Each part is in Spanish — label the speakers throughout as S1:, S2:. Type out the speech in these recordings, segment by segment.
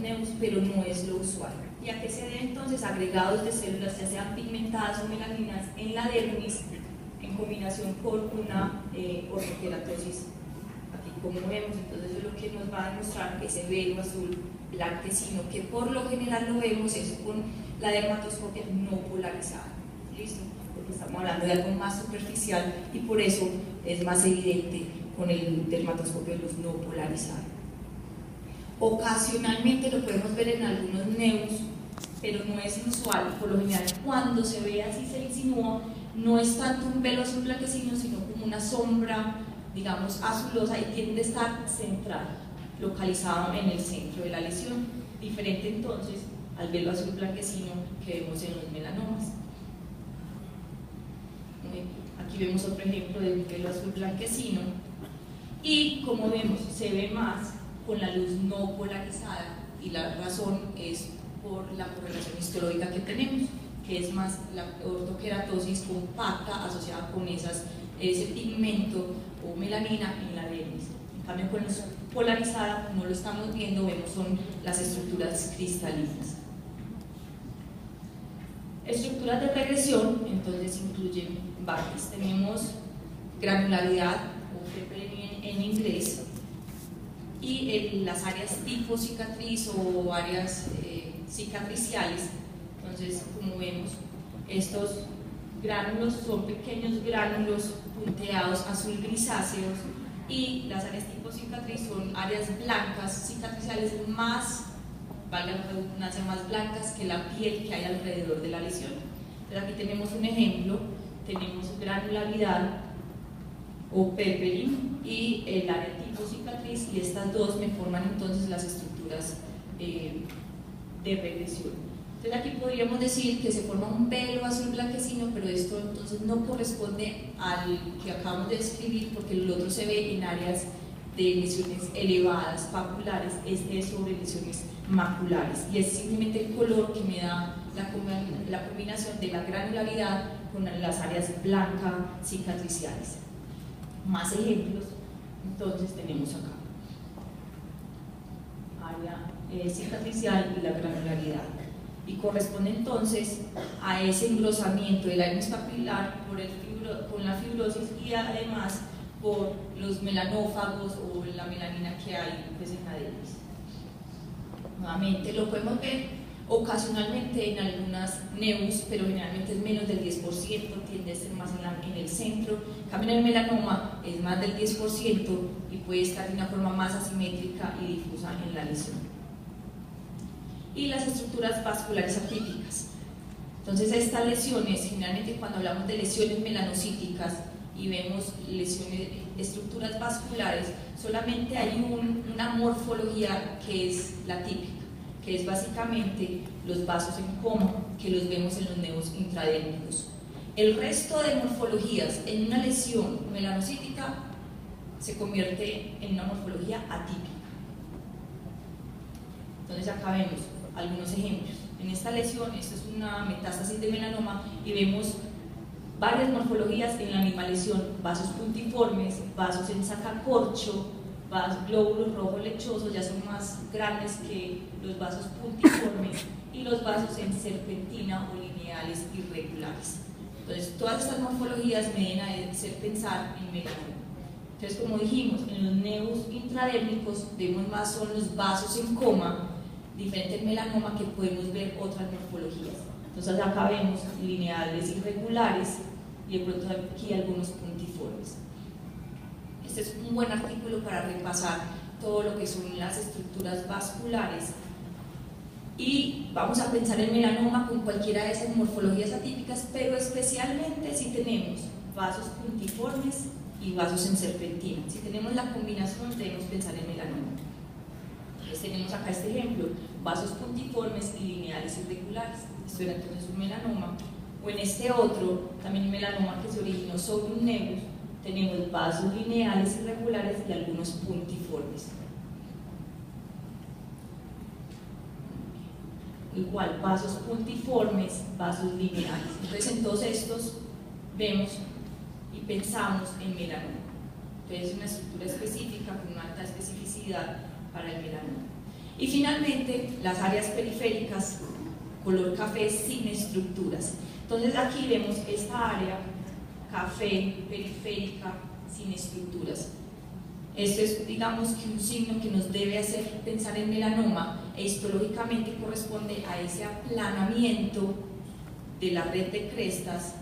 S1: neus, pero no es lo usual. ¿Y a qué se debe entonces? Agregados de células, ya sean pigmentadas o melaninas, en la dermis, en combinación con una ortoqueratosis. Aquí como vemos, entonces es lo que nos va a demostrar ese velo azul blanquecino, que por lo general lo vemos es con la dermatoscopia no polarizada. ¿Listo? Porque estamos hablando de algo más superficial y por eso es más evidente con el dermatoscopio de luz no polarizada. Ocasionalmente lo podemos ver en algunos neus, pero no es usual. Por lo general, cuando se ve así, se insinúa, no es tanto un velo azul blanquecino, sino como una sombra, digamos, azulosa, y tiende a estar central, localizado en el centro de la lesión, diferente entonces al velo azul blanquecino que vemos en los melanomas. Aquí vemos otro ejemplo de un velo azul blanquecino, y como vemos, se ve más con la luz no polarizada, y la razón es por la correlación histológica que tenemos, que es más la ortoqueratosis compacta asociada con ese pigmento o melanina en la dermis. En cambio, con luz polarizada, como lo estamos viendo, vemos son las estructuras cristalinas. Estructuras de regresión, entonces, incluyen varias. Tenemos granularidad, o FPN en inglés, y las áreas tipo cicatriz o áreas cicatriciales. Entonces, como vemos, estos gránulos son pequeños gránulos punteados azul grisáceos, y las áreas tipo cicatriz son áreas blancas cicatriciales más, valga la redundancia, más blancas que la piel que hay alrededor de la lesión. Entonces aquí tenemos un ejemplo, tenemos granularidad o peperin y el área tipo cicatriz, y estas dos me forman entonces las estructuras de regresión. Entonces aquí podríamos decir que se forma un velo azul blanquecino, pero esto entonces no corresponde al que acabamos de describir, porque el otro se ve en áreas de lesiones elevadas, papulares. Este es sobre lesiones maculares, y es simplemente el color que me da la combinación de la granularidad con las áreas blancas cicatriciales. Más ejemplos, entonces tenemos acá área cicatricial y la granularidad, y corresponde entonces a ese engrosamiento del dermis papilar con la fibrosis, y además por los melanófagos o la melanina que hay pues, en la dermis. Nuevamente lo podemos ver ocasionalmente en algunas neus, pero generalmente es menos del 10%, tiende a ser más en el centro. En cambio, en el melanoma es más del 10% y puede estar de una forma más asimétrica y difusa en la lesión. Y las estructuras vasculares atípicas. Entonces, estas lesiones, generalmente cuando hablamos de lesiones melanocíticas y vemos estructuras vasculares, solamente hay una morfología que es la típica, que es básicamente los vasos en coma, que los vemos en los neus intradérmicos. El resto de morfologías en una lesión melanocítica se convierte en una morfología atípica. Entonces acá vemos algunos ejemplos. En esta lesión, esto es una metástasis de melanoma, y vemos varias morfologías en la misma lesión: vasos puntiformes, vasos en sacacorcho, glóbulos rojos lechosos, ya son más grandes que los vasos puntiformes, y los vasos en serpentina o lineales irregulares. Entonces, todas estas morfologías me deben hacer pensar en melanoma. Entonces, como dijimos, en los neus intradérmicos vemos más son los vasos en coma, diferente al melanoma, que podemos ver otras morfologías. Entonces, acá vemos lineales irregulares y de pronto aquí algunos puntiformes. Este es un buen artículo para repasar todo lo que son las estructuras vasculares, y vamos a pensar en melanoma con cualquiera de esas morfologías atípicas, pero especialmente si tenemos vasos puntiformes y vasos en serpentina. Si tenemos la combinación, debemos pensar en melanoma. Entonces tenemos acá este ejemplo: vasos puntiformes y lineales irregulares. Esto era entonces un melanoma. O en este otro, también un melanoma que se originó sobre un nebus, tenemos vasos lineales irregulares y algunos puntiformes. Igual, vasos puntiformes, vasos lineales. Entonces, en todos estos vemos y pensamos en melanoma. Entonces, una estructura específica con una alta especificidad para el melanoma. Y finalmente, las áreas periféricas, color café sin estructuras. Entonces aquí vemos esta área café periférica sin estructuras. Esto es, digamos, que un signo que nos debe hacer pensar en melanoma e histológicamente corresponde a ese aplanamiento de la red de crestas,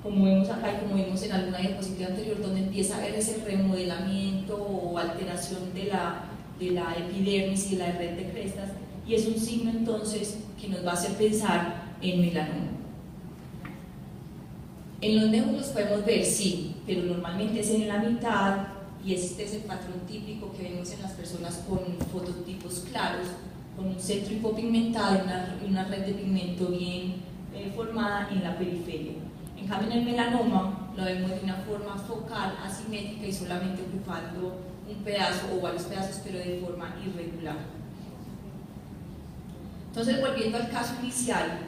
S1: como vemos acá y como vimos en alguna diapositiva anterior, donde empieza a haber ese remodelamiento o alteración de la epidermis y de la red de crestas, y es un signo entonces que nos va a hacer pensar en melanoma. En los nódulos podemos ver, sí, pero normalmente es en la mitad, y este es el patrón típico que vemos en las personas con fototipos claros, con un centro hipopigmentado y una red de pigmento bien formada en la periferia. En cambio, en el melanoma lo vemos de una forma focal, asimétrica y solamente ocupando un pedazo o varios pedazos, pero de forma irregular. Entonces, volviendo al caso inicial,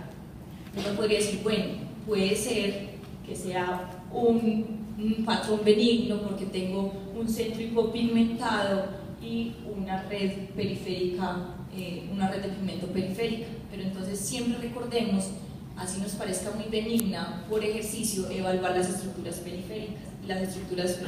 S1: uno podría decir, bueno, puede ser que sea un patrón benigno porque tengo un centro hipopigmentado y una red periférica, una red de pigmento periférica, pero entonces siempre recordemos, así nos parezca muy benigna, por ejercicio evaluar las estructuras periféricas, las estructuras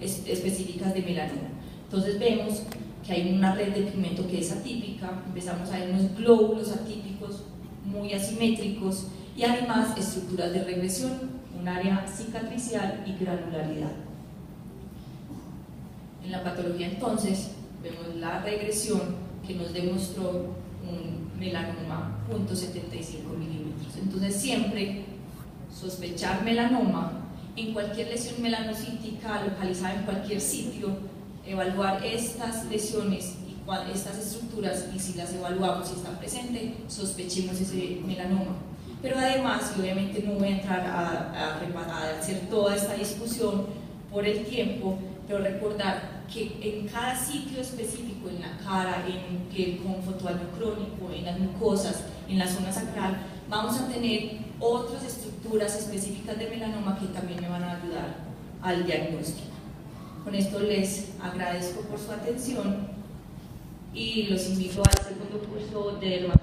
S1: específicas de melanoma. Entonces vemos que hay una red de pigmento que es atípica, empezamos a ver unos glóbulos atípicos muy asimétricos y además estructuras de regresión, un área cicatricial y granularidad. En la patología entonces vemos la regresión que nos demostró un melanoma 0.75 milímetros. Entonces siempre sospechar melanoma en cualquier lesión melanocítica localizada en cualquier sitio, evaluar estas lesiones y estas estructuras, y si las evaluamos y están presentes, sospechemos ese melanoma. Pero además, y obviamente no voy a entrar a hacer toda esta discusión por el tiempo, pero recordar que en cada sitio específico, en la cara, en piel con fotodaño crónico, en las mucosas, en la zona sacral, vamos a tener otras estructuras específicas de melanoma que también me van a ayudar al diagnóstico. Con esto les agradezco por su atención y los invito al segundo curso de dermatología.